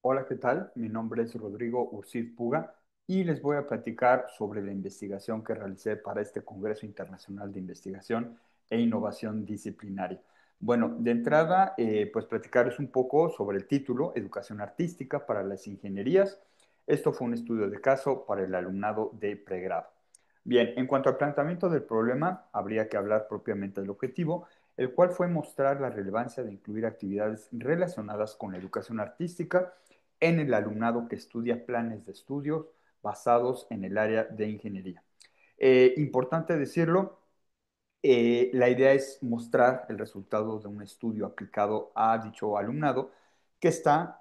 Hola, ¿qué tal? Mi nombre es Rodrigo Urcid Puga y les voy a platicar sobre la investigación que realicé para este Congreso Internacional de Investigación e Innovación Disciplinaria. Bueno, de entrada, pues platicarles un poco sobre el título, Educación Artística para las Ingenierías. Esto fue un estudio de caso para el alumnado de pregrado. Bien, en cuanto al planteamiento del problema, habría que hablar propiamente del objetivo, el cual fue mostrar la relevancia de incluir actividades relacionadas con la educación artística en el alumnado que estudia planes de estudios basados en el área de ingeniería. Importante decirlo, la idea es mostrar el resultado de un estudio aplicado a dicho alumnado que está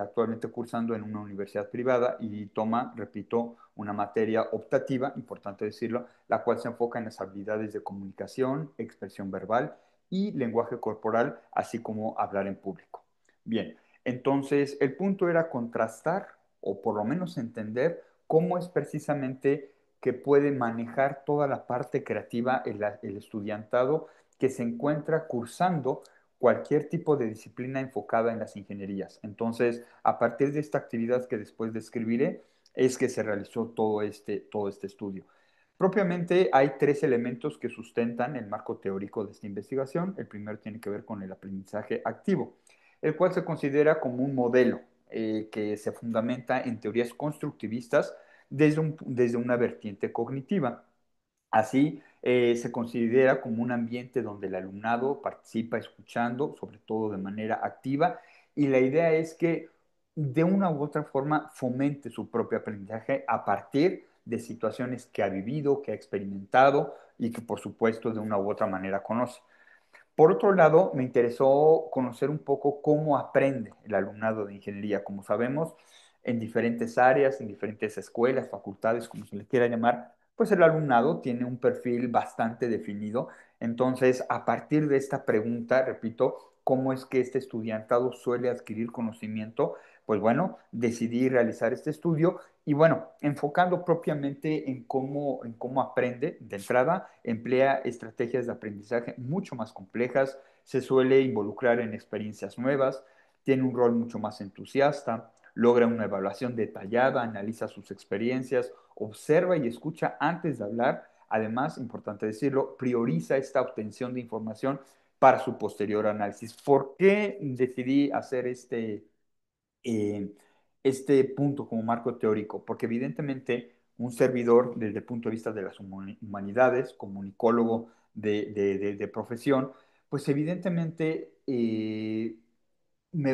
actualmente cursando en una universidad privada y toma, repito, una materia optativa, importante decirlo, la cual se enfoca en las habilidades de comunicación, expresión verbal y lenguaje corporal, así como hablar en público. Bien, entonces el punto era contrastar o por lo menos entender cómo es precisamente que puede manejar toda la parte creativa el estudiantado que se encuentra cursando cualquier tipo de disciplina enfocada en las ingenierías. Entonces, a partir de esta actividad que después describiré, es que se realizó todo este estudio. Propiamente hay tres elementos que sustentan el marco teórico de esta investigación. El primero tiene que ver con el aprendizaje activo, el cual se considera como un modelo que se fundamenta en teorías constructivistas desde una vertiente cognitiva. Así, se considera como un ambiente donde el alumnado participa escuchando, sobre todo de manera activa, y la idea es que de una u otra forma fomente su propio aprendizaje a partir de situaciones que ha vivido, que ha experimentado y que por supuesto de una u otra manera conoce. Por otro lado, me interesó conocer un poco cómo aprende el alumnado de ingeniería. Como sabemos, en diferentes áreas, en diferentes escuelas, facultades, como se le quiera llamar, pues el alumnado tiene un perfil bastante definido. Entonces, a partir de esta pregunta, repito, ¿cómo es que este estudiantado suele adquirir conocimiento? Pues bueno, decidí realizar este estudio y bueno, enfocando propiamente en cómo aprende, de entrada, emplea estrategias de aprendizaje mucho más complejas, se suele involucrar en experiencias nuevas, tiene un rol mucho más entusiasta, logra una evaluación detallada, analiza sus experiencias, observa y escucha antes de hablar. Además, importante decirlo, prioriza esta obtención de información para su posterior análisis. ¿Por qué decidí hacer eh, este punto como marco teórico? Porque evidentemente un servidor desde el punto de vista de las humanidades, comunicólogo de profesión, pues evidentemente me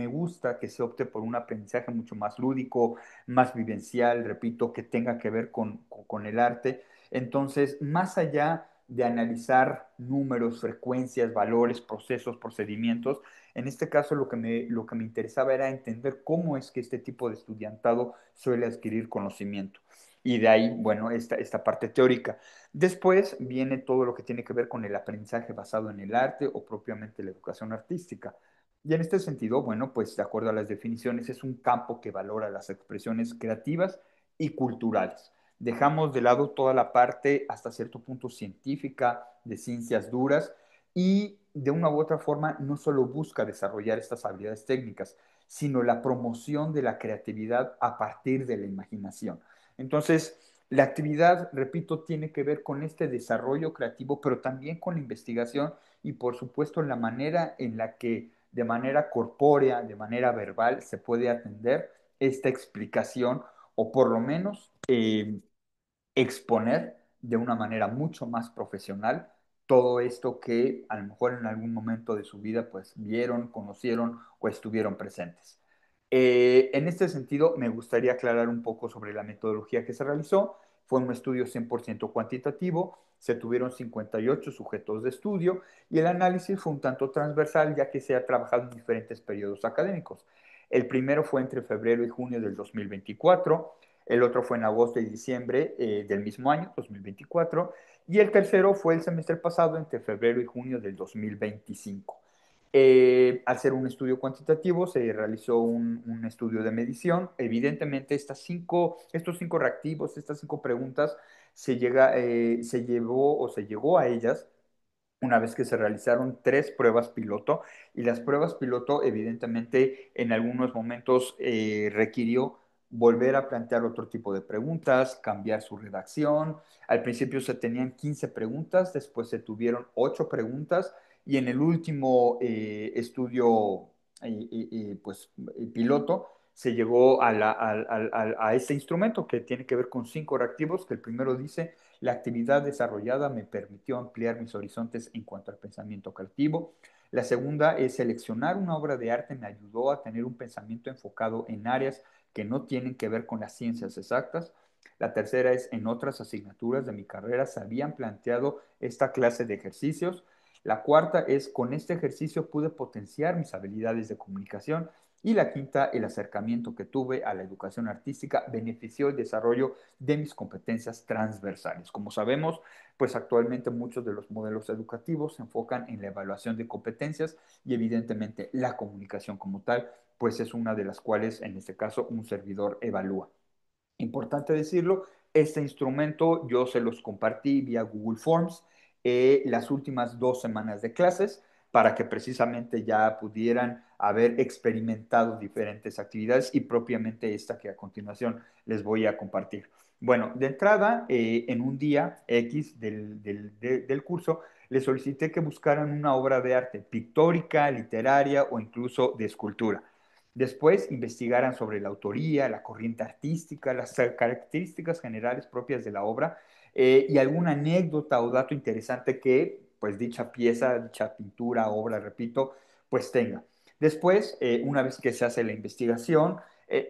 gusta que se opte por un aprendizaje mucho más lúdico, más vivencial, repito, que tenga que ver con el arte. Entonces, más allá de analizar números, frecuencias, valores, procesos, procedimientos, en este caso lo que me interesaba era entender cómo es que este tipo de estudiantado suele adquirir conocimiento. Y de ahí, bueno, esta parte teórica. Después viene todo lo que tiene que ver con el aprendizaje basado en el arte o propiamente la educación artística. Y en este sentido, bueno, pues de acuerdo a las definiciones, es un campo que valora las expresiones creativas y culturales. Dejamos de lado toda la parte hasta cierto punto científica, de ciencias duras, y de una u otra forma no solo busca desarrollar estas habilidades técnicas, sino la promoción de la creatividad a partir de la imaginación. Entonces, la actividad, repito, tiene que ver con este desarrollo creativo, pero también con la investigación y por supuesto la manera en la que de manera corpórea, de manera verbal, se puede atender esta explicación o por lo menos exponer de una manera mucho más profesional todo esto que a lo mejor en algún momento de su vida pues vieron, conocieron o estuvieron presentes. En este sentido, me gustaría aclarar un poco sobre la metodología que se realizó. Fue un estudio 100% cuantitativo, se tuvieron 58 sujetos de estudio y el análisis fue un tanto transversal ya que se ha trabajado en diferentes periodos académicos. El primero fue entre febrero y junio del 2024, el otro fue en agosto y diciembre del mismo año, 2024, y el tercero fue el semestre pasado, entre febrero y junio del 2025. Al ser un estudio cuantitativo, se realizó un estudio de medición. Evidentemente, estos cinco reactivos, estas cinco preguntas, se llevó o se llegó a ellas una vez que se realizaron 3 pruebas piloto y las pruebas piloto evidentemente en algunos momentos requirió volver a plantear otro tipo de preguntas, cambiar su redacción. Al principio se tenían 15 preguntas, después se tuvieron 8 preguntas y en el último estudio pues, piloto se llegó a este instrumento que tiene que ver con 5 reactivos, que el primero dice la actividad desarrollada me permitió ampliar mis horizontes en cuanto al pensamiento creativo. La segunda es seleccionar una obra de arte me ayudó a tener un pensamiento enfocado en áreas que no tienen que ver con las ciencias exactas. La tercera es en otras asignaturas de mi carrera se habían planteado esta clase de ejercicios. La cuarta es con este ejercicio pude potenciar mis habilidades de comunicación. Y la quinta, el acercamiento que tuve a la educación artística benefició el desarrollo de mis competencias transversales. Como sabemos, pues actualmente muchos de los modelos educativos se enfocan en la evaluación de competencias y evidentemente la comunicación como tal, pues es una de las cuales en este caso un servidor evalúa. Importante decirlo, este instrumento yo se los compartí vía Google Forms las últimas 2 semanas de clases para que precisamente ya pudieran haber experimentado diferentes actividades y propiamente esta que a continuación les voy a compartir. Bueno, de entrada, en un día X del curso, les solicité que buscaran una obra de arte pictórica, literaria o incluso de escultura. Después investigaran sobre la autoría, la corriente artística, las características generales propias de la obra y alguna anécdota o dato interesante que pues dicha pieza, dicha pintura, obra, repito, pues tenga. Después, una vez que se hace la investigación,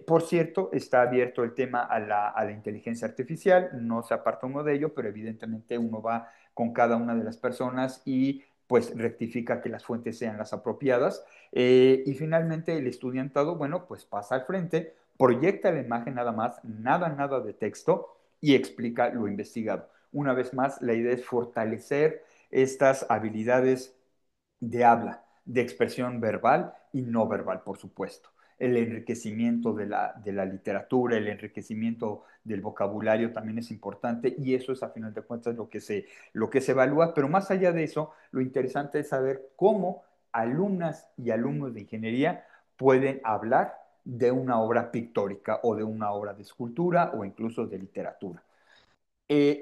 por cierto, está abierto el tema a la inteligencia artificial, no se aparta uno de ello, pero evidentemente uno va con cada una de las personas y pues rectifica que las fuentes sean las apropiadas. Y finalmente el estudiantado, bueno, pues pasa al frente, proyecta la imagen nada más, nada de texto y explica lo investigado. Una vez más, la idea es fortalecer estas habilidades de habla, de expresión verbal y no verbal, por supuesto. El enriquecimiento de la literatura, el enriquecimiento del vocabulario también es importante y eso es a final de cuentas lo que se evalúa, pero más allá de eso, lo interesante es saber cómo alumnas y alumnos de ingeniería pueden hablar de una obra pictórica o de una obra de escultura o incluso de literatura.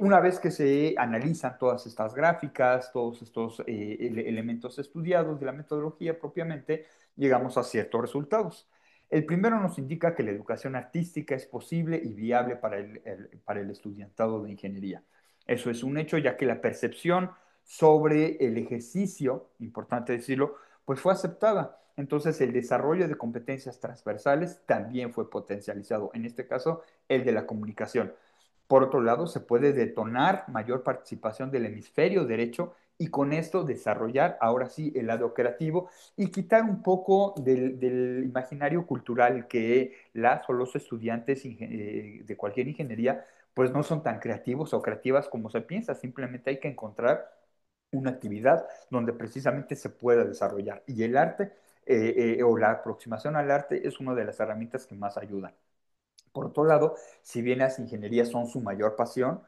Una vez que se analizan todas estas gráficas, todos estos elementos estudiados de la metodología propiamente, llegamos a ciertos resultados. El primero nos indica que la educación artística es posible y viable para el estudiantado de ingeniería. Eso es un hecho, ya que la percepción sobre el ejercicio, importante decirlo, pues fue aceptada. Entonces, el desarrollo de competencias transversales también fue potencializado, en este caso, el de la comunicación. Por otro lado, se puede detonar mayor participación del hemisferio derecho y con esto desarrollar ahora sí el lado creativo y quitar un poco del imaginario cultural que las o los estudiantes de cualquier ingeniería pues no son tan creativos o creativas como se piensa, simplemente hay que encontrar una actividad donde precisamente se pueda desarrollar y el arte o la aproximación al arte es una de las herramientas que más ayudan. Por otro lado, si bien las ingenierías son su mayor pasión,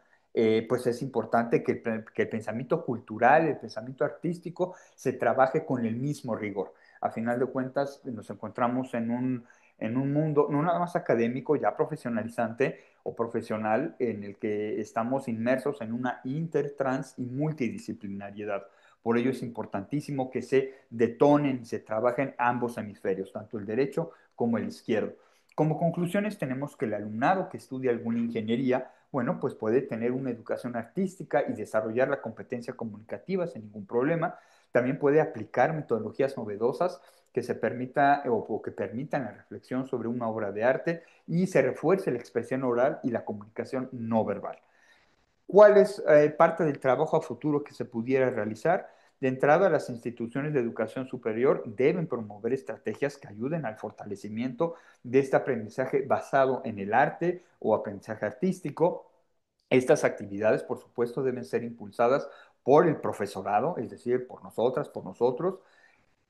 pues es importante que el pensamiento cultural, el pensamiento artístico, se trabaje con el mismo rigor. A final de cuentas, nos encontramos en un mundo no nada más académico, ya profesionalizante o profesional, en el que estamos inmersos en una inter, trans y multidisciplinariedad. Por ello es importantísimo que se detonen y se trabajen ambos hemisferios, tanto el derecho como el izquierdo. Como conclusiones tenemos que el alumnado que estudia alguna ingeniería, bueno, pues puede tener una educación artística y desarrollar la competencia comunicativa sin ningún problema. También puede aplicar metodologías novedosas que se permita o que permitan la reflexión sobre una obra de arte y se refuerce la expresión oral y la comunicación no verbal. ¿Cuál es parte del trabajo a futuro que se pudiera realizar? De entrada, las instituciones de educación superior deben promover estrategias que ayuden al fortalecimiento de este aprendizaje basado en el arte o aprendizaje artístico. Estas actividades, por supuesto, deben ser impulsadas por el profesorado, es decir, por nosotras, por nosotros,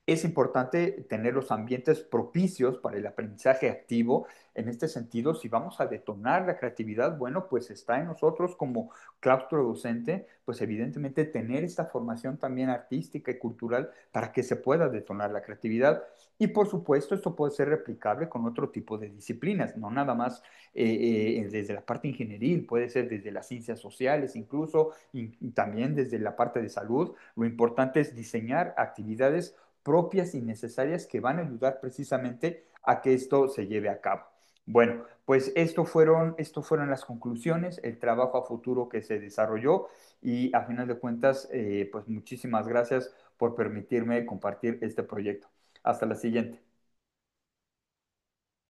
Es importante tener los ambientes propicios para el aprendizaje activo. En este sentido, si vamos a detonar la creatividad, bueno, pues está en nosotros como claustro docente, pues evidentemente tener esta formación también artística y cultural para que se pueda detonar la creatividad. Y por supuesto, esto puede ser replicable con otro tipo de disciplinas, no nada más desde la parte ingenieril, puede ser desde las ciencias sociales incluso, y también desde la parte de salud. Lo importante es diseñar actividades propias y necesarias que van a ayudar precisamente a que esto se lleve a cabo. Bueno, pues esto fueron las conclusiones, el trabajo a futuro que se desarrolló y a final de cuentas, pues muchísimas gracias por permitirme compartir este proyecto. Hasta la siguiente.